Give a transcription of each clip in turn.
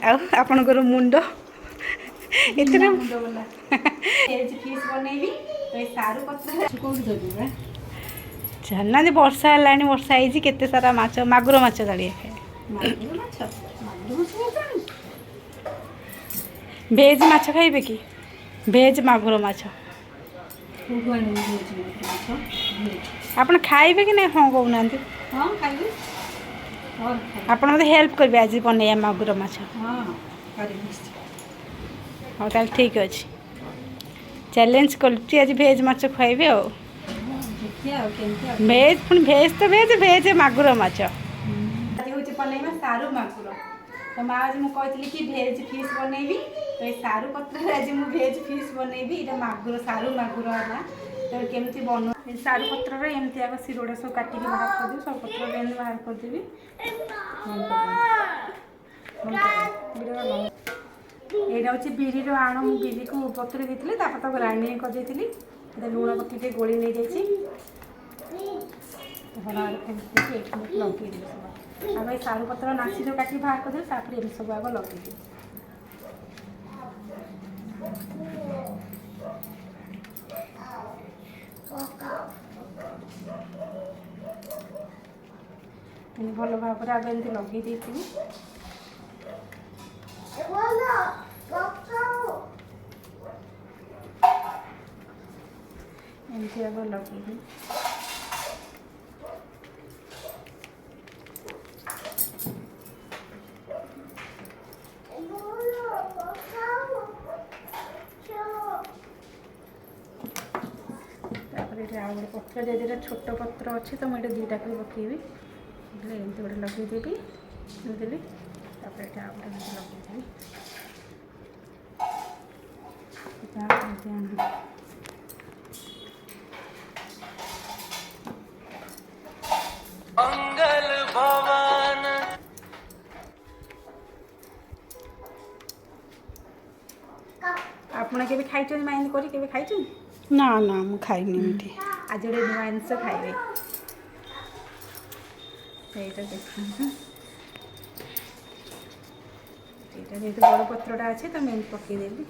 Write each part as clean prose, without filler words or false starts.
आपणकर मुंड इतने मुंड वाला भेज फिश बनैबी तो सारू पत्र कोठी देबी जाना वर्षा है वर्षा होती केते सारा माछ मागुर माछ गाड़ी मागुर माछ भेज माछ खाइबे कि भेज मागुर माछ आपन खाइबे कि नहीं हाँ कहूना हाँ खाइबे आप मतलब हेल्प करेंगे आज बनैया मागुर माछ हाँ हाँ ताल ठीक अच्छे चैलेंज कर आज भेज माछ खुआबे आ भेज पुणी भेज तो भेज भेज मागुर माछ आज हूँ बनैबा सारू मागुर तो माँ आज मुझे कि भेज फिश बनैबी तो सारू पत्र आज मुझे भेज फिश बनैबी ये मागुर सारू मागुर है तो केमती बन सारू पत्र एमती आग शिरोड़ा सब काटिक बाहर करदेवी सब पत्र बाहर करदेवी यहाँ हूँ बिरी आण मु बिरी को बतुरी देती तो ग्राइंडिंग करदेली लुण पत्ती गोली नहीं जाइए लगे सब आगे सारू पत्र नासी जो काटी बाहर करदेवी तापर एम सब आग लगे भल भाव आगे एमती लगे देती एमती आग लगे पत्र जदि छोट पत्र अच्छे तो मुझे दुईटा कर पकेबी एमती गोटे लगेदेवी बुझे लगेदेवी आपड़ के खाई माइंड कर खाई ना ना मु खाइनी मिठी आज गोटे नुआ जिनस खाइबे देखते यहाँ जेहतु बड़ पत्रटा अच्छे तो मैं पकईदेवी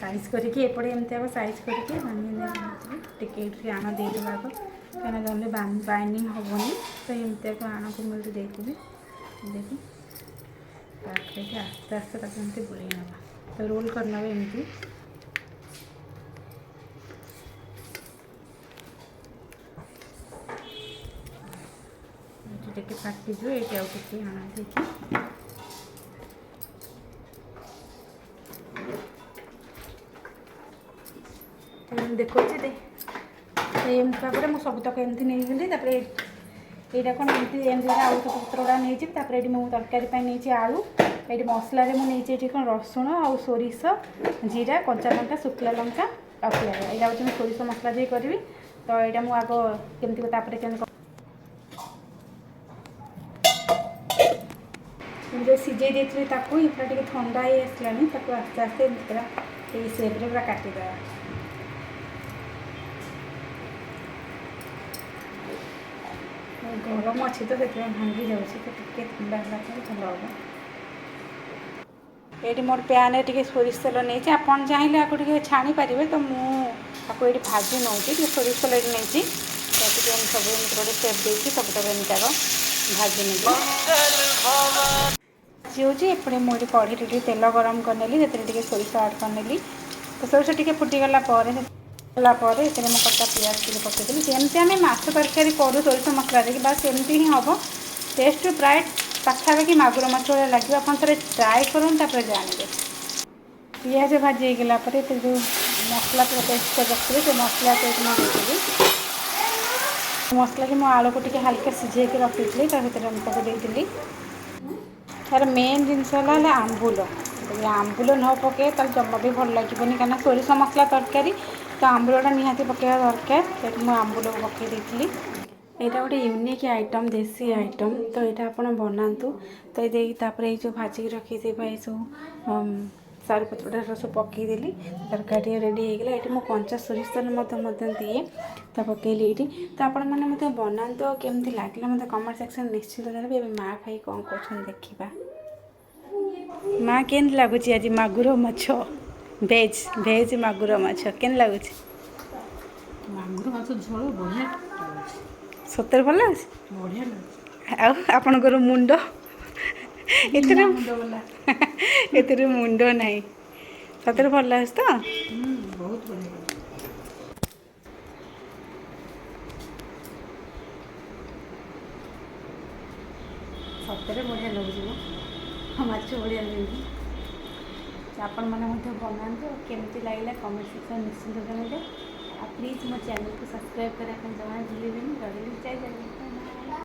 साइज करके एपटे एमती आग साइज करके टिके आण देदेव आग कहीं जल्दी बाइंडिंग हेनी तो एमती आग आण को मुझे देदेवी देखिए आस्ते आस्ते एमती बुले ना तो रोल करना एमती टे फाटिज ये आउ टे आण देखिए देखो एमती भाव में सबतक एमती नहीं गली यहाँ कौन एमती आलू पत्रा नहीं ये मुझे तरकारी नहीं आलू ये मसला मुझे कौन रसुण आ सोरिष जीरा कंचा लंका शुक्ला लंका आ पियाज यहाँ हूँ सोरिष मसला दे करी तो यहाँ मुझे आग केमती जो सीझे देती टे ठंडा ही आसला आस्ते आस्ते पूरा ये सेप्रे पूरा काटिदेवा गरम अच्छी तो भांगी जाऊँ तो टे ठंडा भल हम ये मोर पैन टे सोरिष तेल नहीं आपड़ चाहिए आपको छाणी पारे तो मुझे भाजी नौ सोरिष तेल नहीं तो सब गोटे सेप दे सब तक भाजी नहीं हूँ मुझे कढ़ी टे तेल गरम करनेली से सोरिष आड करनेली तो सोरिष टे फुटीगला ये मो कटा पियाज टे पकईदेली जमती आम माछ तरकारी करूँ सोरिष मसला देकी बास एमती ही हम टेस्ट प्राय पाखापाखि मागुर माछ भाया लगे आप ट्राए करूँ जानते पियाज भाजी होगला जो मसला पूरा पेस्ट कर रखिए से मसला पेस्ट मुझे देदेवी मसला कि आलू को टे हल्का सिझे रखी थी देती तार मेन जिनस आंबुल आंबुल न पके जमा भी भल लगे कहीं सोरिष मसला तरकारी तो आंबुलटा निहाती पकेवा दरकार मुझे आंबुल पकई ଏଇଟା ଗୋଟେ ୟୁନିକ୍ ଆଇଟମ୍, ଦେଶୀ ଆଇଟମ୍। ତ ଏଇଟା ଆପଣ ବନାନ୍ତୁ। ତ ତାପରେ ଏଇ ଯେଉଁ ଭାଜିକି ରଖିଥିବା ଏଇସବୁ ସାରୁ ପତ୍ରଟା ସବୁ ପକାଇଦେଲି, ତରକାରୀ ରେଡ଼ି ହେଇଗଲା। ଏଇଠି ମୁଁ କଞ୍ଚା ସୋରିଷ ତେଲ ମଧ୍ୟ ଦିଏ, ତ ପକାଇଲି ଏଇଠି। ତ ଆପଣମାନେ ମଧ୍ୟ ବନାନ୍ତୁ, ଆଉ କେମିତି ଲାଗିଲା ମୋତେ କମେଣ୍ଟ ସେକ୍ସନ୍ ନିଶ୍ଚିନ୍ତ ଜଣାଇବେ। ଏବେ ମାଆ ଖାଇ କ'ଣ କରୁଛନ୍ତି ଦେଖିବା। ମା କେମିତି ଲାଗୁଛି ଆଜି ମାଗୁର ମାଛ? ଭେଜ୍ ମାଗୁର ମାଛ କେମିତି ଲାଗୁଛି? ମାଗୁର ମାଛ ଝୋଳ ବଢ଼ିଆ ଲାଗୁଛି, ସତରେ ଭଲ ଲାଗୁଛି? ବଢ଼ିଆ ଲାଗୁଛି। ଆଉ ଆପଣଙ୍କର ମୁଣ୍ଡ? ବିନା ମୁଣ୍ଡ ବାଲା। ଏଥିରେ ମୁଣ୍ଡ ନାହିଁ। ସତରେ ଭଲ ଲାଗୁଛି ତ? ବହୁତ ବଢ଼ିଆ ଲାଗୁଛି। ସତରେ ବଢ଼ିଆ ଲାଗୁଛି ମ, ମାଛ ବଢ଼ିଆ ଲାଗୁଛି। ଆପଣମାନେ ମଧ୍ୟ ବନାନ୍ତୁ, କେମିତି ଲାଗିଲା କମେଣ୍ଟ ସେକ୍ସନ୍ ନିଶ୍ଚିନ୍ତ ଜଣାଇବେ। ଆଉ ପ୍ଲିଜ୍ ମୋ ଚ୍ୟାନେଲକୁ ସବସ୍କ୍ରାଇବ୍ କରିବା ପାଇଁ ଜମା ଭୁଲିବେନି। ରହିଲି, ଜୟ ଜଗନ୍ନାଥ।